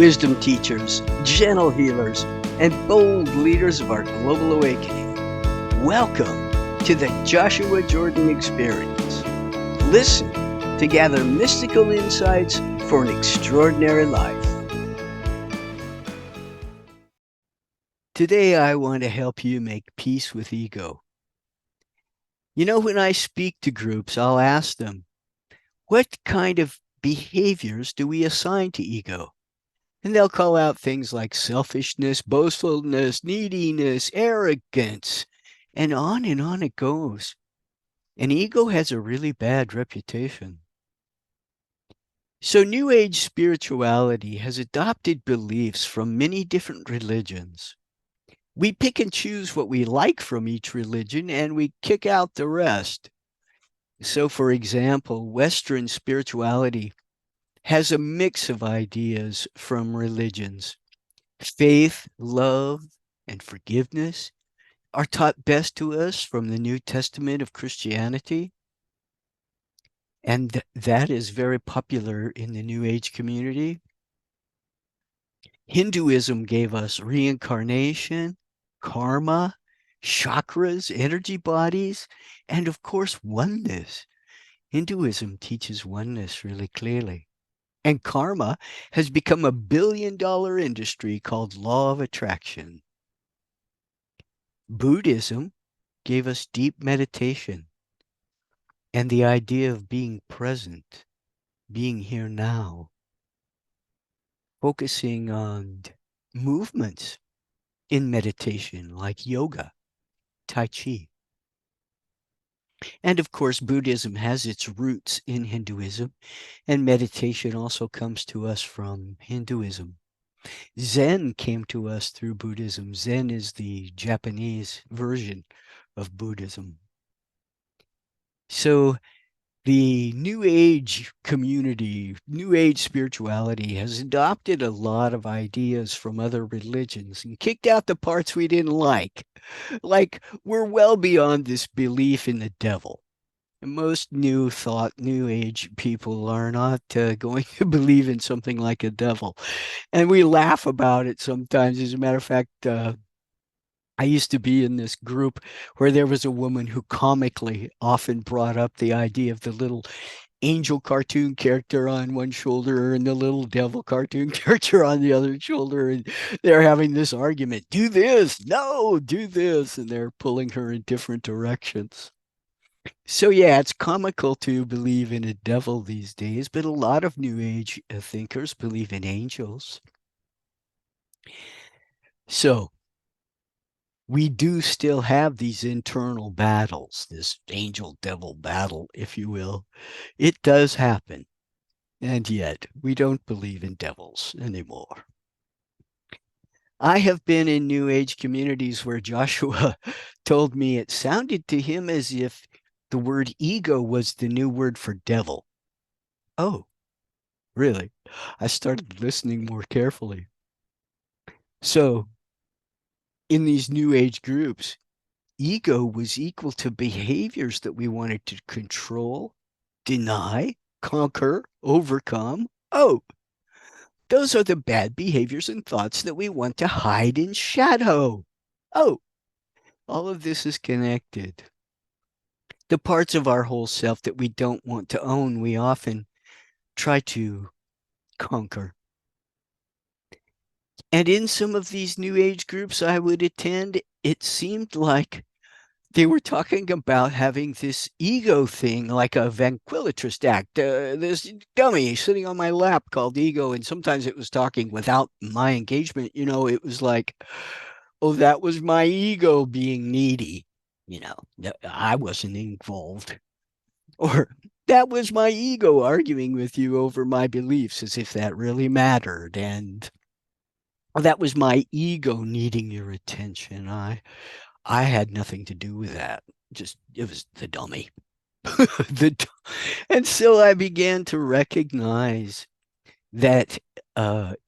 wisdom teachers, gentle healers, and bold leaders of our global awakening. Welcome to the Joshua Jordan Experience. Listen to gather mystical insights for an extraordinary life. Today, I want to help you make peace with ego. You know, when I speak to groups, I'll ask them, what kind of behaviors do we assign to ego? And they'll call out things like selfishness, boastfulness, neediness, arrogance, and on it goes. And ego has a really bad reputation. So, New Age spirituality has adopted beliefs from many different religions. We pick and choose what we like from each religion and we kick out the rest. So, for example, Western spirituality has a mix of ideas from religions. Faith, love, and forgiveness are taught best to us from the New Testament of Christianity. And that is very popular in the New Age community. Hinduism gave us reincarnation, karma, chakras, energy bodies, and of course, oneness. Hinduism teaches oneness really clearly. And karma has become a billion-dollar industry called law of attraction. Buddhism gave us deep meditation and the idea of being present, being here now, focusing on movements in meditation like yoga, Tai Chi. And of course, Buddhism has its roots in Hinduism, and meditation also comes to us from Hinduism. Zen came to us through Buddhism. Zen is the Japanese version of Buddhism. So the New Age community, New Age spirituality has adopted a lot of ideas from other religions and kicked out the parts we didn't like. Like, we're well beyond this belief in the devil. Most New Thought, New Age people are not going to believe in something like a devil. And we laugh about it sometimes. As a matter of fact, I used to be in this group where there was a woman who comically often brought up the idea of the little angel cartoon character on one shoulder and the little devil cartoon character on the other shoulder. And they're having this argument, do this, no, do this. And they're pulling her in different directions. So, yeah, it's comical to believe in a devil these days, but a lot of New Age thinkers believe in angels. So, we do still have these internal battles, this angel devil battle, if you will. It does happen. And yet, we don't believe in devils anymore. I have been in New Age communities where Joshua told me it sounded to him as if the word ego was the new word for devil. Oh, really? I started listening more carefully. So, in these New Age groups, ego was equal to behaviors that we wanted to control, deny, conquer, overcome. Oh, those are the bad behaviors and thoughts that we want to hide in shadow. Oh, all of this is connected. The parts of our whole self that we don't want to own, we often try to conquer. And in some of these New Age groups I would attend, it seemed like they were talking about having this ego thing, like a ventriloquist act. This dummy sitting on my lap called ego, and sometimes it was talking without my engagement. You know, it was like, oh, that was my ego being needy. You know, I wasn't involved. Or that was my ego arguing with you over my beliefs as if that really mattered. And that was my ego needing your attention. I had nothing to do with that. Just it was the dummy. the and so I began to recognize that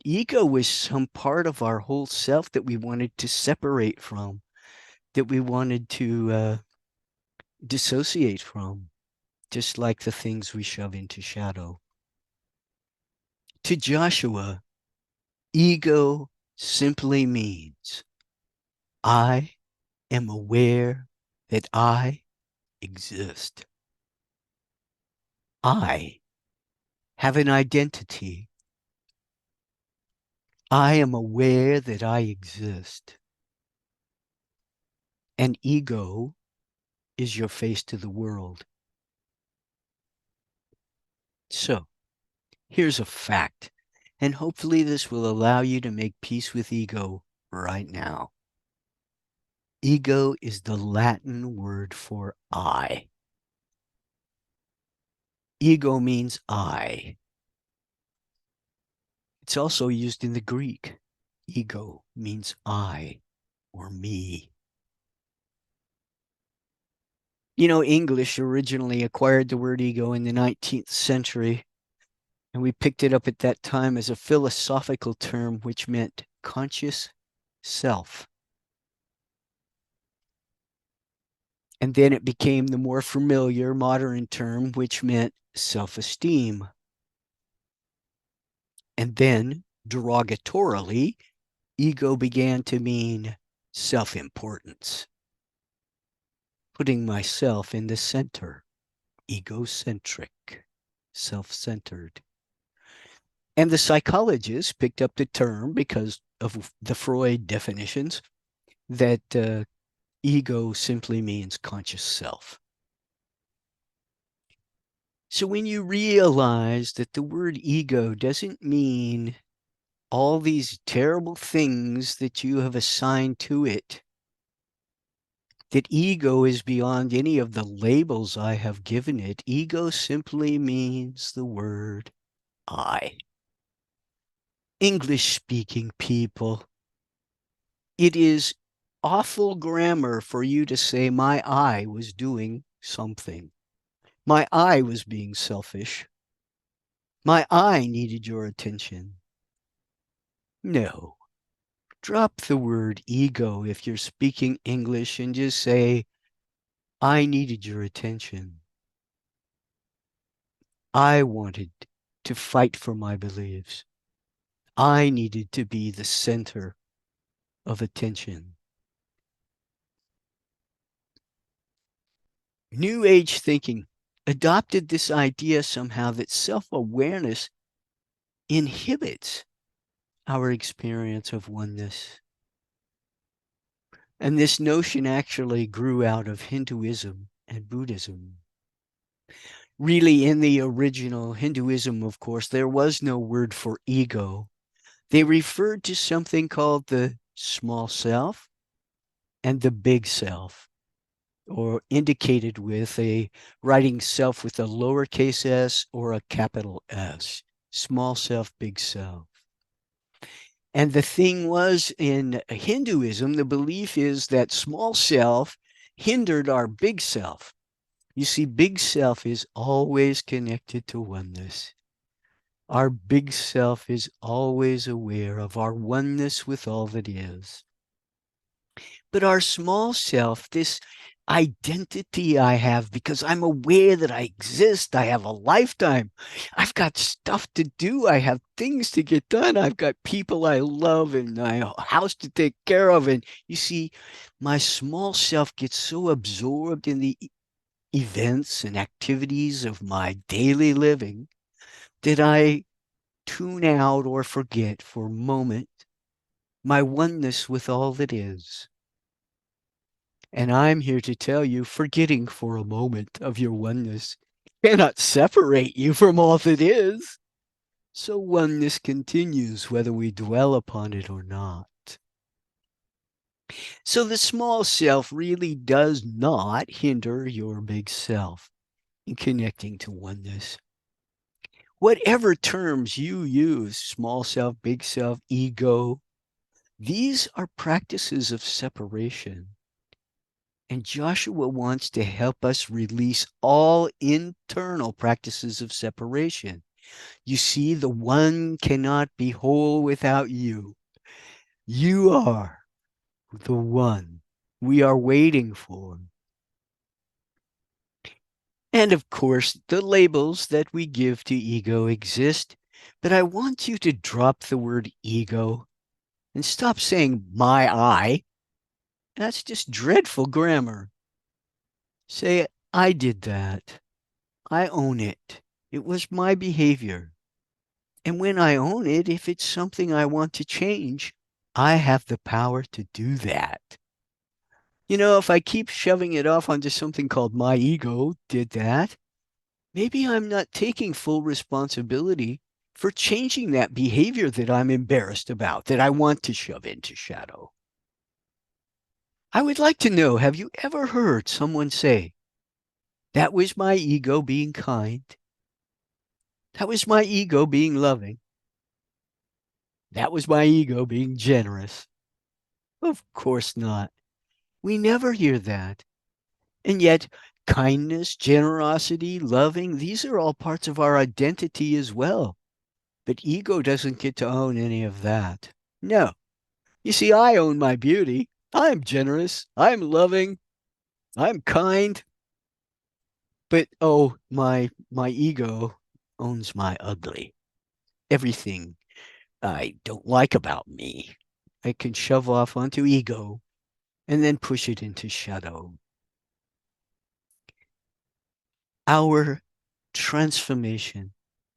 ego was some part of our whole self that we wanted to separate from, that we wanted to dissociate from, just like the things we shove into shadow. To Joshua, Ego simply means I am aware that I exist. I have an identity. I am aware that I exist. And ego is your face to the world. So, here's a fact, and hopefully this will allow you to make peace with ego right now. Ego is the Latin word for I. Ego means I. It's also used in the Greek. Ego means I or me. You know, English originally acquired the word ego in the 19th century, and we picked it up at that time as a philosophical term which meant conscious self. And then it became the more familiar modern term which meant self-esteem. And then, derogatorily, ego began to mean self-importance, putting myself in the center, egocentric, self-centered. And the psychologists picked up the term because of the Freud definitions that ego simply means conscious self. So when you realize that the word ego doesn't mean all these terrible things that you have assigned to it, that ego is beyond any of the labels I have given it, ego simply means the word I. English-speaking people, it is awful grammar for you to say my I was doing something. My I was being selfish. My I needed your attention. No. Drop the word ego if you're speaking English and just say, I needed your attention. I wanted to fight for my beliefs. I needed to be the center of attention. New Age thinking adopted this idea somehow that self-awareness inhibits our experience of oneness. And this notion actually grew out of Hinduism and Buddhism. Really, in the original Hinduism, of course, there was no word for ego. They referred to something called the small self and the big self, or indicated with a writing self with a lowercase s or a capital S. Small self, big self. And the thing was, in Hinduism, the belief is that small self hindered our big self. You see, big self is always connected to oneness. Our big self is always aware of our oneness with all that is. But our small self, this identity I have because I'm aware that I exist, I have a lifetime, I've got stuff to do, I have things to get done, I've got people I love and a house to take care of. And you see, my small self gets so absorbed in the events and activities of my daily living that I tune out or forget for a moment my oneness with all that is. And I'm here to tell you, forgetting for a moment of your oneness cannot separate you from all that is. So oneness continues whether we dwell upon it or not. So the small self really does not hinder your big self in connecting to oneness. Whatever terms you use, small self, big self, ego, these are practices of separation. And Joshua wants to help us release all internal practices of separation. You see, the one cannot be whole without you. You are the one we are waiting for. And of course, the labels that we give to ego exist But I want you to drop the word ego and stop saying my I. That's just dreadful grammar. Say, I did that. I own it. It was my behavior. And when I own it, if it's something I want to change, I have the power to do that. If I keep shoving it off onto something called my ego did that, maybe I'm not taking full responsibility for changing that behavior that I'm embarrassed about, that I want to shove into shadow. I would like to know, have you ever heard someone say, that was my ego being kind? That was my ego being loving. That was my ego being generous. Of course not. We never hear that. And yet, kindness, generosity, loving, these are all parts of our identity as well. But ego doesn't get to own any of that. No. You see, I own my beauty. I'm generous. I'm loving. I'm kind. But oh, my ego owns my ugly. Everything I don't like about me, I can shove off onto ego and then push it into shadow. Our transformation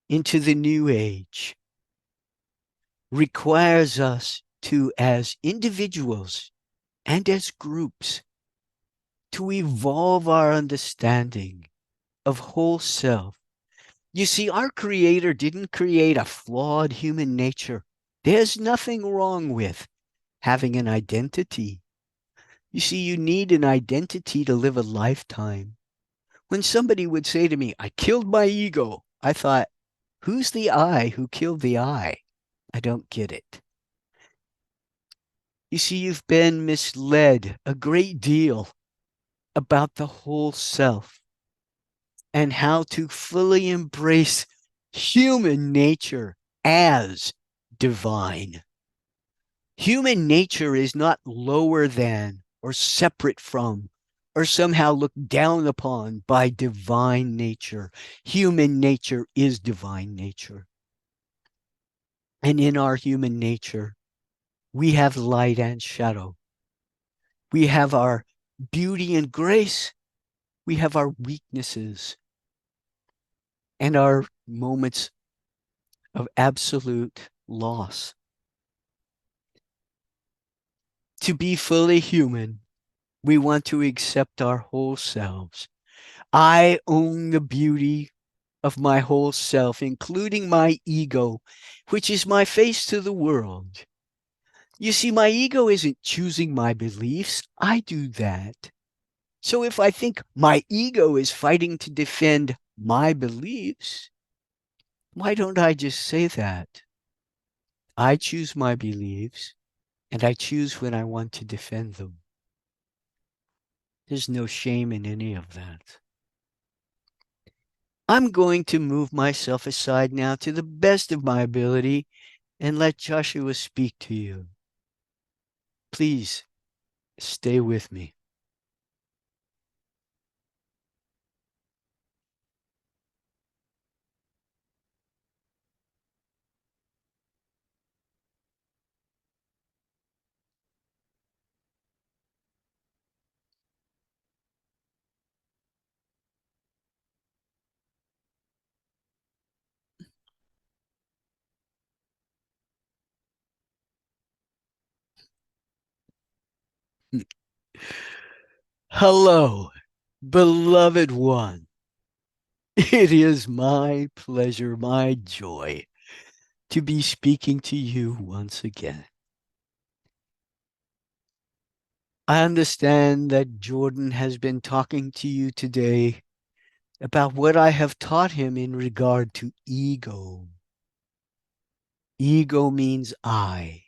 into the new age requires us to, as individuals and as groups, to evolve our understanding of whole self. You see, our Creator didn't create a flawed human nature. There's nothing wrong with having an identity. You see, you need an identity to live a lifetime. When somebody would say to me, I killed my ego, I thought, who's the I who killed the I? I don't get it. You see, you've been misled a great deal about the whole self and how to fully embrace human nature as divine. Human nature is not lower than or separate from or somehow looked down upon by divine nature. Human nature is divine nature. And in our human nature, we have light and shadow. We have our beauty and grace. We have our weaknesses and our moments of absolute loss. To be fully human, we want to accept our whole selves. I own the beauty of my whole self, including my ego, which is my face to the world. You see, my ego isn't choosing my beliefs. I do that. So if I think my ego is fighting to defend my beliefs, why don't I just say that? I choose my beliefs, and I choose when I want to defend them. There's no shame in any of that. I'm going to move myself aside now to the best of my ability and let Joshua speak to you. Please stay with me. Hello, beloved one. It is my pleasure, my joy to be speaking to you once again. I understand that Jordan has been talking to you today about what I have taught him in regard to ego. Ego means I.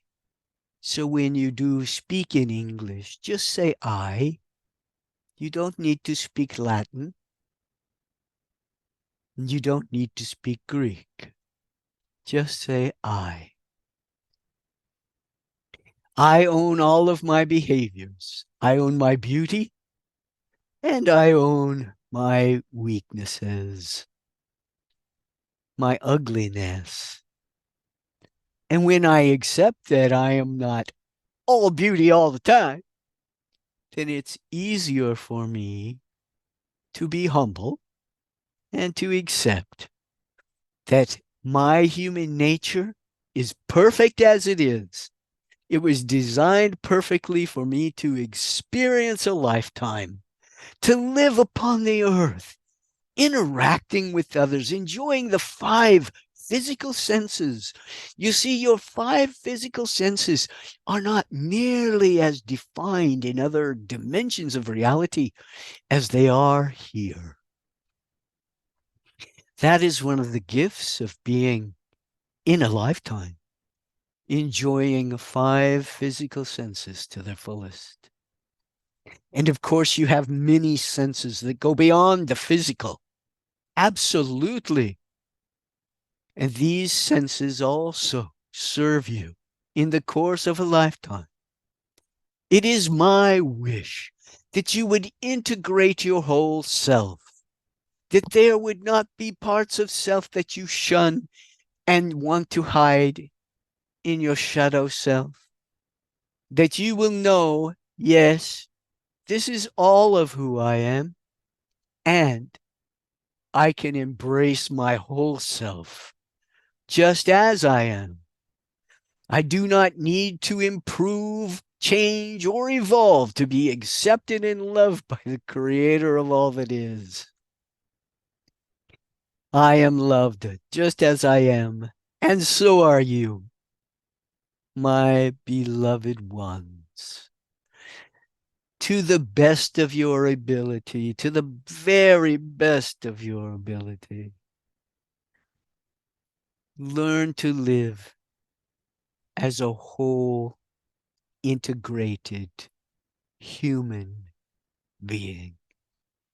So when you do speak in English, just say I. You don't need to speak Latin. You don't need to speak Greek. Just say I. I own all of my behaviors. I own my beauty and I own my weaknesses, my ugliness. And when I accept that I am not all beauty all the time, then it's easier for me to be humble and to accept that my human nature is perfect as it is. It was designed perfectly for me to experience a lifetime, to live upon the earth, interacting with others, enjoying the five physical senses. You see, your five physical senses are not nearly as defined in other dimensions of reality as they are here. That is one of the gifts of being in a lifetime, enjoying five physical senses to their fullest. And of course, you have many senses that go beyond the physical. Absolutely. And these senses also serve you in the course of a lifetime. It is my wish that you would integrate your whole self, that there would not be parts of self that you shun and want to hide in your shadow self, that you will know, yes, this is all of who I am, and I can embrace my whole self just as I am. I do not need to improve, change, or evolve to be accepted and loved by the Creator of all that is. I am loved just as I am, and so are you, my beloved ones. To the best of your ability, to the very best of your ability, learn to live as a whole, integrated human being,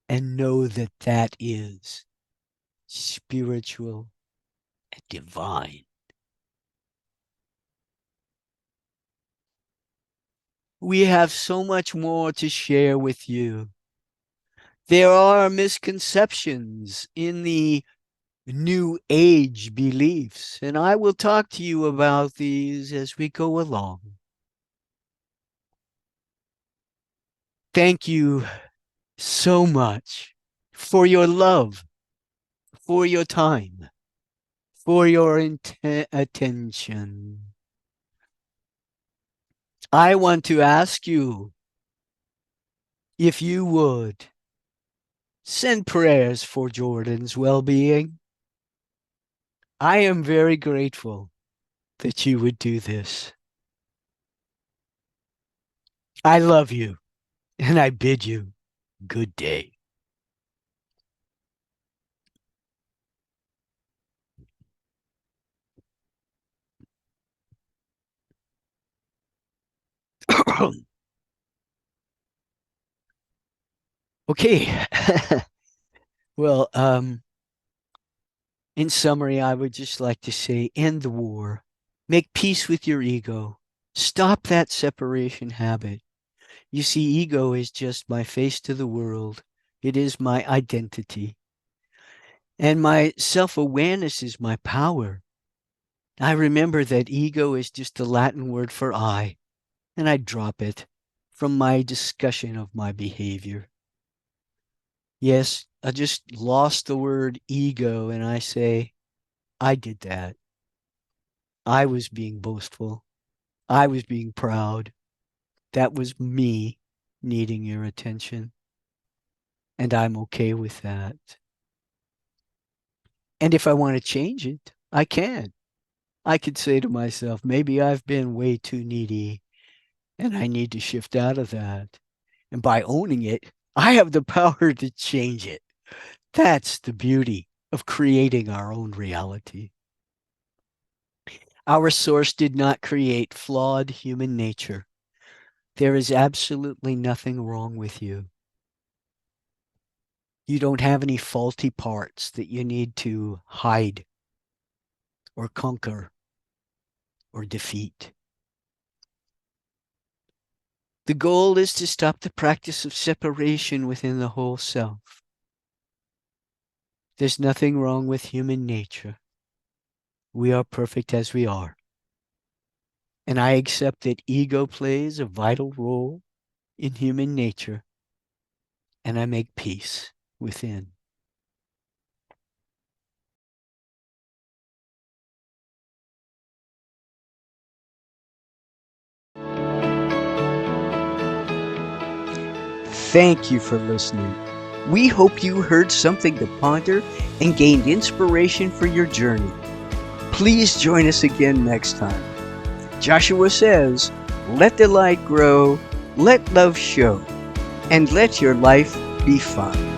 and know that that is spiritual and divine. We have so much more to share with you. There are misconceptions in the New Age beliefs, and I will talk to you about these as we go along. Thank you so much for your love, for your time, for your attention. I want to ask you if you would send prayers for Jordan's well-being. I am very grateful that you would do this. I love you, and I bid you good day. Okay. Well, in summary, I would just like to say end the war. Make peace with your ego. Stop that separation habit. You see, ego is just my face to the world. It is my identity. And my self-awareness is my power. I remember that ego is just the Latin word for I, and I drop it from my discussion of my behavior. Yes, I just lost the word ego and I say, I did that. I was being boastful. I was being proud. That was me needing your attention. And I'm okay with that. And if I want to change it, I can. I could say to myself, maybe I've been way too needy and I need to shift out of that. And by owning it, I have the power to change it. That's the beauty of creating our own reality. Our source did not create flawed human nature. There is absolutely nothing wrong with you. You don't have any faulty parts that you need to hide or conquer or defeat. The goal is to stop the practice of separation within the whole self. There's nothing wrong with human nature. We are perfect as we are. And I accept that ego plays a vital role in human nature, and I make peace within. Thank you for listening. We hope you heard something to ponder and gained inspiration for your journey. Please join us again next time. Joshua says, let the light grow, let love show, and let your life be fun.